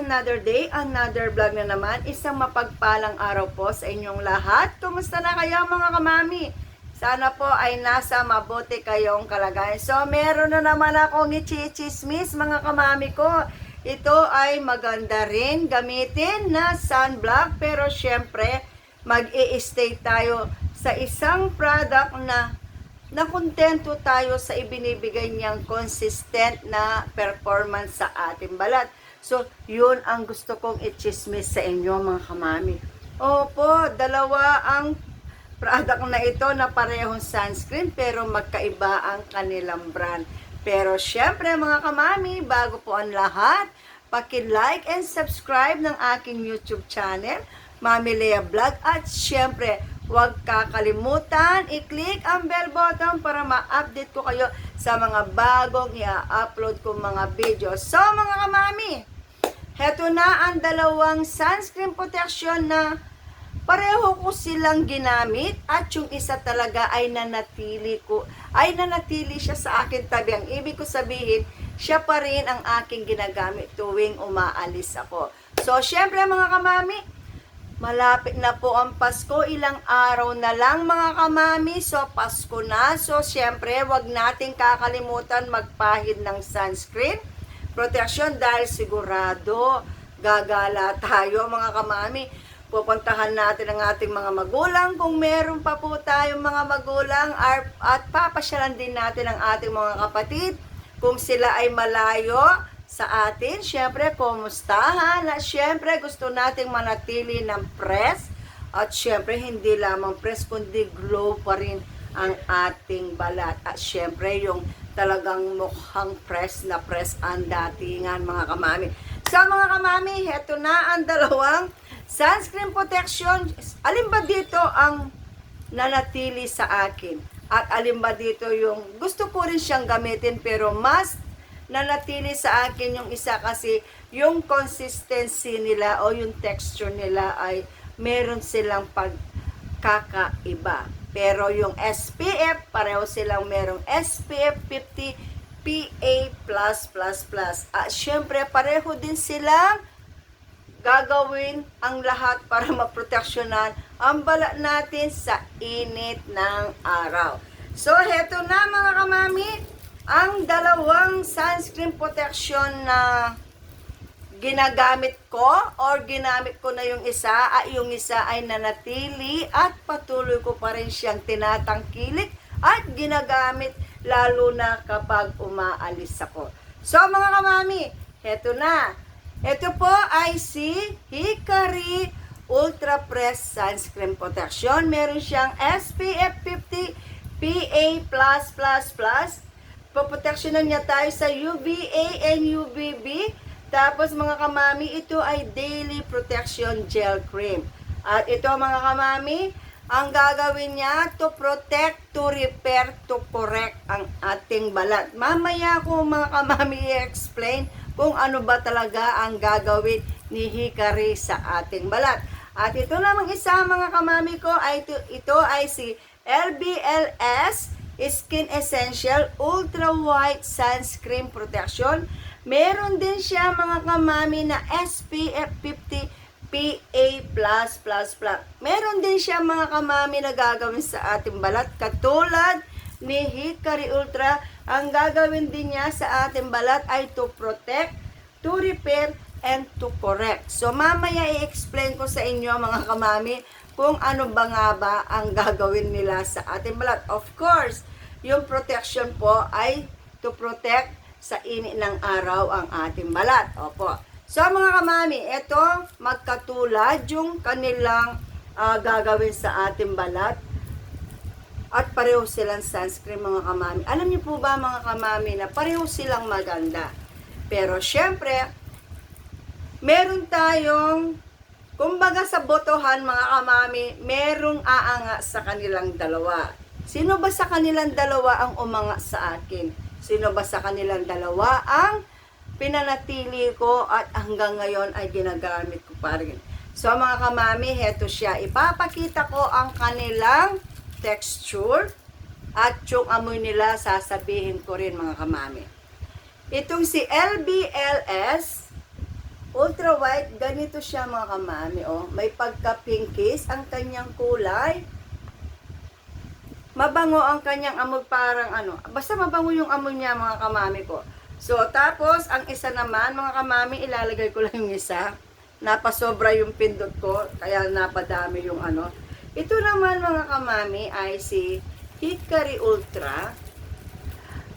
another day, another vlog na naman. Isang mapagpalang araw po sa inyong lahat. Kumusta na kayo mga kamami? Sana po ay nasa mabuti kayong kalagayan. So, meron na naman akong i-chismis mga kamami ko. Ito ay maganda rin gamitin na sunblock. Pero syempre, mag-i-stay tayo sa isang product na nakontento tayo sa ibinibigay niyang consistent na performance sa ating balat. So, yun ang gusto kong i-chismis sa inyo mga kamami. Opo, dalawa ang product na ito na parehong sunscreen pero magkaiba ang kanilang brand. Pero syempre mga kamami, bago po ang lahat, paki-like and subscribe ng aking YouTube channel, Mami Lea Vlog, at syempre, huwag kakalimutan, i-click ang bell button para ma-update ko kayo sa mga bagong i-upload kong mga video. So mga kamami, heto na ang dalawang sunscreen protection na pareho ko silang ginamit at yung isa talaga ay nanatili siya sa akin tabi. Ang ibig ko sabihin, siya pa rin ang aking ginagamit tuwing umaalis ako. So syempre mga kamami, malapit na po ang Pasko, ilang araw na lang mga kamami. So, Pasko na. So, syempre, wag nating kakalimutan magpahid ng sunscreen protection dahil sigurado gagala tayo mga kamami. Pupuntahan natin ang ating mga magulang kung meron pa po tayong mga magulang at papasyalan din natin ang ating mga kapatid kung sila ay malayo sa atin. Syempre, kumustahan. At syempre, gusto nating manatili ng press. At syempre, hindi lamang press, kundi glow pa rin ang ating balat. At syempre, yung talagang mukhang press na press ang datingan, mga kamami. So, mga kamami, heto na ang dalawang sunscreen protection. Alin ba dito ang nanatili sa akin? At alin ba dito yung gusto ko rin siyang gamitin pero mas nanatili sa akin yung isa kasi yung consistency nila o yung texture nila ay meron silang pagkakaiba. Pero yung SPF, pareho silang merong SPF 50 PA+++. At syempre, pareho din silang gagawin ang lahat para maproteksyonan ang balat natin sa init ng araw. So, heto na mga kamami, ang dalawang sunscreen protection na ginagamit ko or ginamit ko na yung isa ay nanatili at patuloy ko pa rin siyang tinatangkilik at ginagamit lalo na kapag umaalis ako. So mga kamami, heto na. Ito po ay si Hikari Ultra Press Sunscreen Protection. Meron siyang SPF 50 PA+++. Poproteksyonan niya tayo sa UVA and UVB. Tapos mga kamami, ito ay Daily Protection Gel Cream. At ito mga kamami, ang gagawin niya to protect, to repair, to correct ang ating balat. Mamaya ko mga kamami i-explain kung ano ba talaga ang gagawin ni Hikari sa ating balat. At ito namang isa mga kamami ko, ito ay si LBLS Skin Essential Ultra White Sunscreen Protection. Meron din siya mga kamami na SPF 50 PA+++. Meron din siya mga kamami na gagawin sa ating balat. Katulad ni Hikari Ultra, ang gagawin din niya sa ating balat ay to protect, to repair, and to correct. So mamaya i-explain ko sa inyo mga kamami kung ano ba nga ba ang gagawin nila sa ating balat. Of course, yung protection po ay to protect sa init ng araw ang ating balat. Opo. So mga kamami, ito magkatulad yung kanilang gagawin sa ating balat. At pareho silang sunscreen mga kamami. Alam niyo po ba mga kamami na pareho silang maganda. Pero syempre, meron tayong, kumbaga sa botohan mga kamami, merong aanga sa kanilang dalawa. Sino ba sa kanilang dalawa ang umanga sa akin? Sino ba sa kanilang dalawa ang pinanatili ko at hanggang ngayon ay ginagamit ko pa rin? So mga kamami, heto siya. Ipapakita ko ang kanilang texture at yung amoy nila sasabihin ko rin mga kamami. Itong si LBLS Ultra white, ganito siya mga kamami, oh. May pagka-pinkish ang kanyang kulay. Mabango ang kanyang amoy, parang ano, basta mabango yung amoy niya mga kamami ko. So, tapos, ang isa naman, mga kamami, ilalagay ko lang yung isa. Napasobra yung pindot ko, kaya napadami yung ano. Ito naman, mga kamami, ay si Hickory Ultra.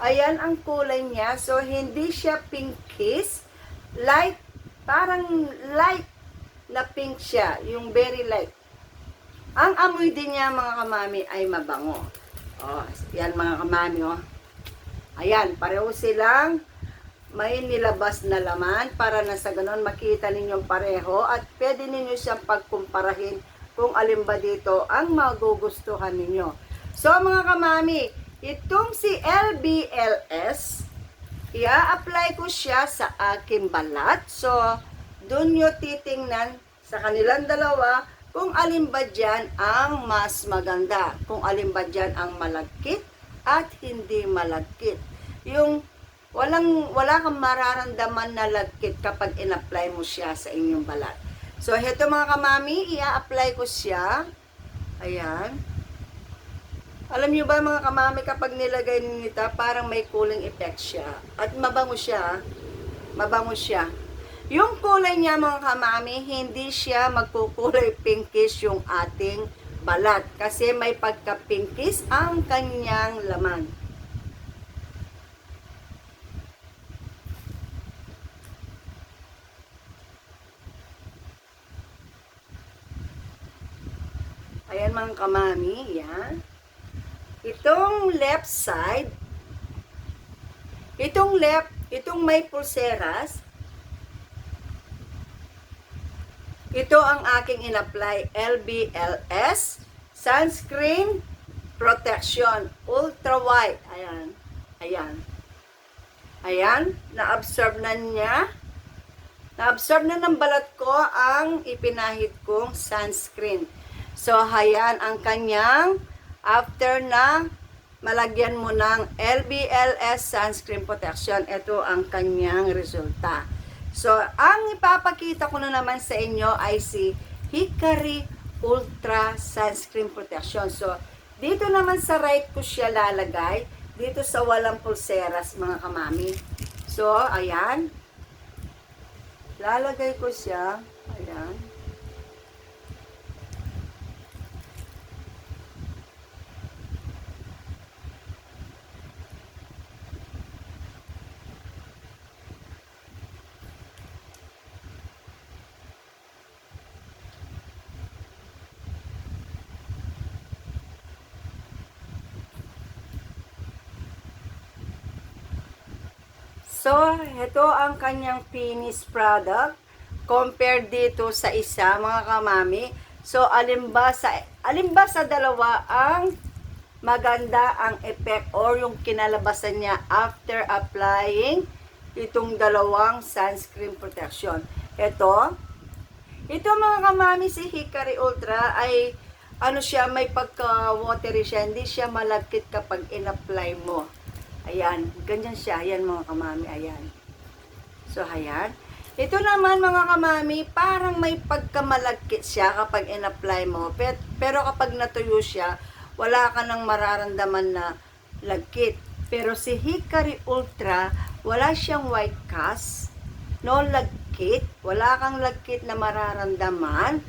Ayan ang kulay niya. So, hindi siya pinkish. Light, parang light na pink siya. Yung very light. Ang amoy din niya, mga kamami, ay mabango. Oh, yan mga kamami, oh. Ayan, pareho silang may nilabas na laman para na sa ganon makita ninyong pareho at pwede ninyo siyang pagkumparahin kung alin ba dito ang magugustuhan ninyo. So mga kamami, itong si LBLS, i-apply ko siya sa aking balat. So, doon nyo titingnan sa kanilang dalawa kung alin ba dyan ang mas maganda. Kung alin ba dyan ang malagkit at hindi malagkit. Yung wala kang mararamdaman na lagkit kapag in-apply mo siya sa inyong balat. So, heto mga kamami, i-apply ko siya. Ayan. Alam nyo ba mga kamami, kapag nilagay nito, parang may cooling effect siya. At mabango siya. Mabango siya. Yung kulay niya mga kamami, hindi siya magkukulay pinkish yung ating balat. Kasi may pagka-pinkish ang kanyang laman. Ayan mga kamami, yan. Itong left side, itong may pulseras, ito ang aking in-apply, LBLS Sunscreen Protection Ultra White. Ayan, ayan. Ayan, na-absorb na niya. Na-absorb na ng balat ko ang ipinahid kong sunscreen. So, ayan ang kanyang after na malagyan mo ng LBLS Sunscreen Protection. Ito ang kanyang resulta. So, ang ipapakita ko na naman sa inyo ay si Hickory Ultra Sunscreen Protection. So, dito naman sa right ko siya lalagay. Dito sa walang pulseras, mga kamami. So, ayan. Lalagay ko siya. Ayan. So, ito ang kanyang finished product compared dito sa isa, mga kamami. So, alin ba sa dalawa ang maganda ang effect or yung kinalabasan niya after applying itong dalawang sunscreen protection. Ito mga kamami, si Hickory Ultra ay ano siya, may pagka-watery siya, hindi siya malagkit kapag in-apply mo. Ayan, ganyan siya. Ayan mga kamami, ayan. So, ayan. Ito naman mga kamami, parang may pagkamalagkit siya kapag in-apply mo. Pero kapag natuyo siya, wala ka nang mararamdaman na lagkit. Pero si Hickory Ultra, wala siyang white cast, no lagkit, wala kang lagkit na mararamdaman.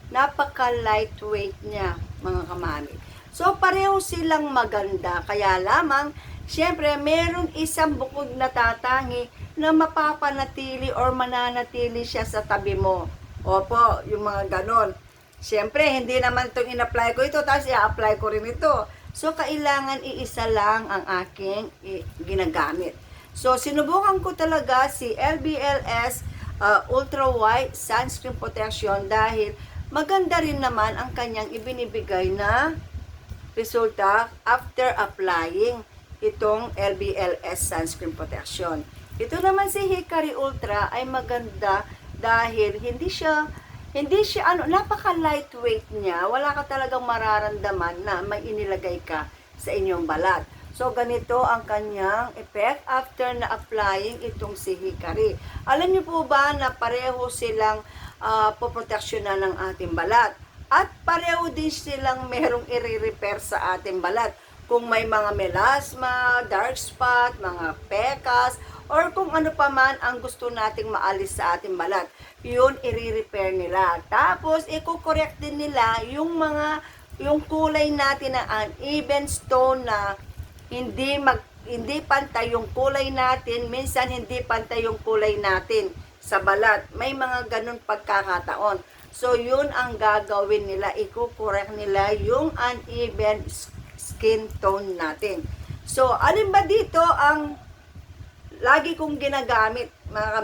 Napaka-lightweight niya mga kamami. So, pareho silang maganda. Kaya lamang, syempre, meron isang bukod na tatangi na mapapanatili or mananatili siya sa tabi mo. Opo, yung mga ganon. Syempre, hindi naman itong in-apply ko ito, tapos i-apply ko rin ito. So, kailangan iisa lang ang aking ginagamit. So, sinubukan ko talaga si LBLS Ultra White Sunscreen Protection dahil maganda rin naman ang kanyang ibinibigay na resulta after applying itong LBLS Sunscreen Protection. Ito naman si Hickory Ultra ay maganda dahil hindi siya napaka lightweight niya. Wala ka talagang mararamdaman na may inilagay ka sa inyong balat. So, ganito ang kanyang effect after na applying itong si Hikari. Alam niyo po ba na pareho silang poproteksyonan ng ating balat? At pareho din silang merong i-repair sa ating balat. Kung may mga melasma, dark spot, mga pekas, or kung ano pa man ang gusto nating maalis sa ating balat, yun i-repair nila. Tapos, i-correct din nila yung kulay natin na uneven stone na hindi pantay yung kulay natin, minsan hindi pantay yung kulay natin sa balat. May mga ganun pagkakataon. So, yun ang gagawin nila. I-correct nila yung uneven skin tone natin. So, alin ba dito ang lagi kong ginagamit,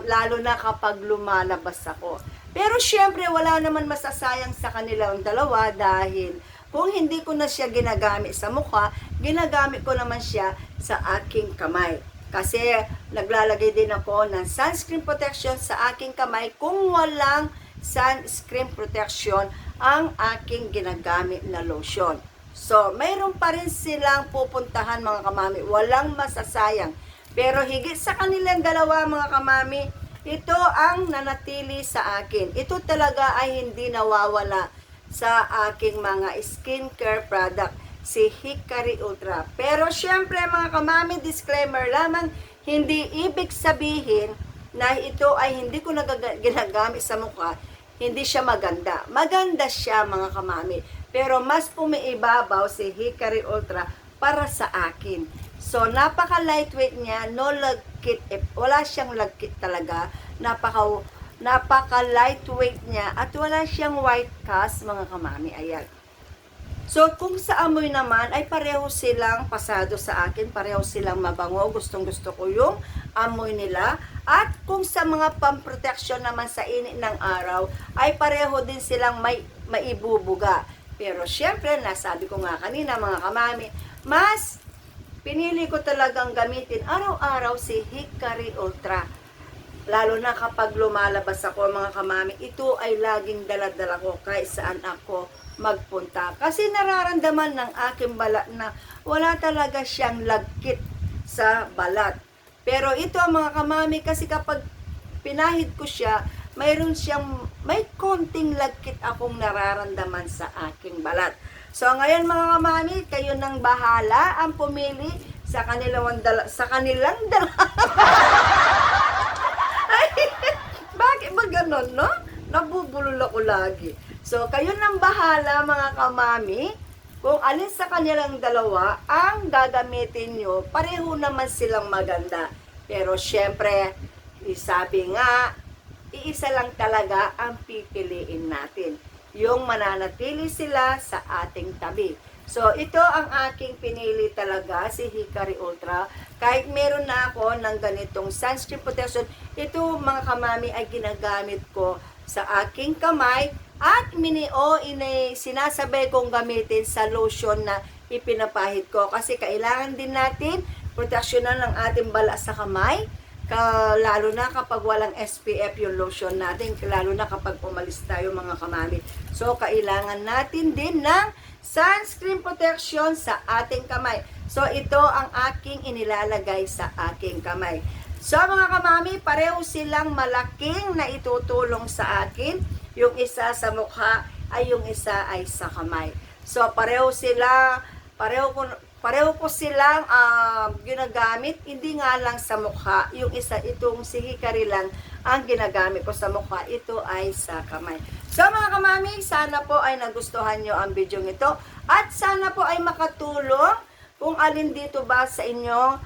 lalo na kapag lumalabas ako. Pero syempre, wala naman masasayang sa kanilang dalawa dahil kung hindi ko na siya ginagamit sa mukha, ginagamit ko naman siya sa aking kamay. Kasi naglalagay din ako ng sunscreen protection sa aking kamay kung walang sunscreen protection ang aking ginagamit na lotion. So, mayroon pa rin silang pupuntahan mga kamami. Walang masasayang. Pero higit sa kanilang dalawa mga kamami, ito ang nanatili sa akin. Ito talaga ay hindi nawawala sa aking mga skincare product, si Hikari Ultra. Pero syempre mga kamami, disclaimer lamang, hindi ibig sabihin na ito ay hindi ko ginagamit sa mukha, hindi siya maganda. Maganda siya mga kamami, pero mas pumiibabaw si Hikari Ultra para sa akin. So, napaka-lightweight niya, no lagkit, wala siyang lagkit talaga, napaka-lightweight niya at wala siyang white cast mga kamami. Ayan. So, kung sa amoy naman ay pareho silang pasado sa akin, pareho silang mabango, gustong-gusto ko yung amoy nila. At kung sa mga pamproteksyon naman sa init ng araw, ay pareho din silang maibubuga. Pero syempre, nasabi ko nga kanina mga kamami, mas pinili ko talagang gamitin araw-araw si Hikari Ultra. Lalo na kapag lumalabas ako mga kamami, ito ay laging dala-dala ko kahit saan ako magpunta. Kasi nararamdaman ng aking balat na wala talaga siyang lagkit sa balat. Pero ito mga kamami, kasi kapag pinahid ko siya, may konting lagkit akong nararamdaman sa aking balat. So ngayon mga kamami, kayo nang bahala ang pumili sa kanilang dala. Bakit ba ganon, no? Nabubulol ako lagi. So, kayo nang bahala mga kamami, kung alin sa kanilang dalawa ang gagamitin nyo, pareho naman silang maganda. Pero syempre, sabi nga, iisa lang talaga ang pipiliin natin. Yung mananatili sila sa ating tabi. So, ito ang aking pinili talaga, si Hikari Ultra. Kahit meron na ako ng ganitong sunscreen protection, ito mga kamami ay ginagamit ko sa aking kamay at sinasabay kong gamitin sa lotion na ipinapahid ko. Kasi kailangan din natin proteksyonan ng ating bala sa kamay. Lalo na kapag walang SPF yung lotion natin, lalo na kapag umalis tayo mga kamami. So, kailangan natin din ng sunscreen protection sa ating kamay. So, ito ang aking inilalagay sa aking kamay. So, mga kamami, pareho silang malaking na itutulong sa akin. Yung isa sa mukha ay yung isa ay sa kamay. So, pareho ko silang ginagamit, hindi nga lang sa mukha. Yung isa, itong si Hikari lang ang ginagamit ko sa mukha. Ito ay sa kamay. So mga kamami, sana po ay nagustuhan nyo ang video ito. At sana po ay makatulong kung alin dito ba sa inyo,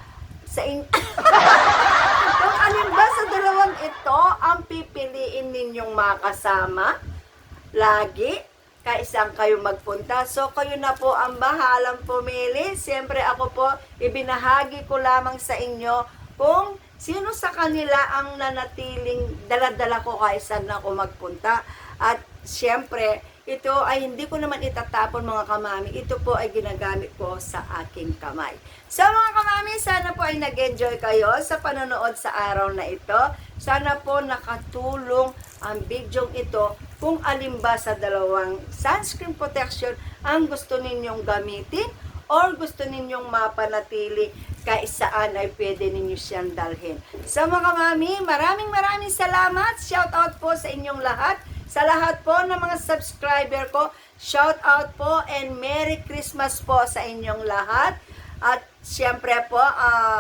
kung alin ba sa dalawang ito ang pipiliin ninyong makasama lagi. Kaisang kayo magpunta. So, kayo na po ang bahalang pumili. Siyempre, ako po, ibinahagi ko lamang sa inyo kung sino sa kanila ang nanatiling dala-dala ko kaisan na ako magpunta. At siyempre, ito ay hindi ko naman itatapon mga kamami. Ito po ay ginagamit ko sa aking kamay. So mga kamami, sana po ay nag-enjoy kayo sa panonood sa araw na ito. Sana po nakatulong ang video ito kung alin ba sa dalawang sunscreen protection ang gusto ninyong gamitin or gusto ninyong mapanatili kahit saan ay pwede ninyo siyang dalhin. So mga mami, maraming salamat. Shout out po sa inyong lahat. Sa lahat po ng mga subscriber ko, shout out po and Merry Christmas po sa inyong lahat. At siyempre po,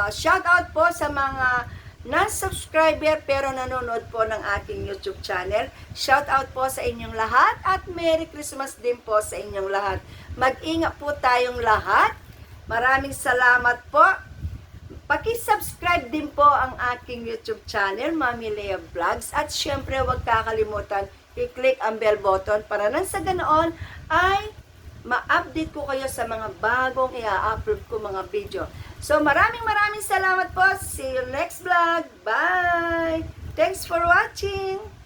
shout out po sa mga non-subscriber pero nanonood po ng aking YouTube channel. Shout out po sa inyong lahat at Merry Christmas din po sa inyong lahat. Mag-ingat po tayong lahat. Maraming salamat po. Paki-subscribe din po ang aking YouTube channel, Mami Lea Vlogs. At syempre, huwag kakalimutan i-click ang bell button para nang sa ganoon ay ma-update ko kayo sa mga bagong i-upload ko mga video. So maraming salamat po. See you next vlog. Bye! Thanks for watching!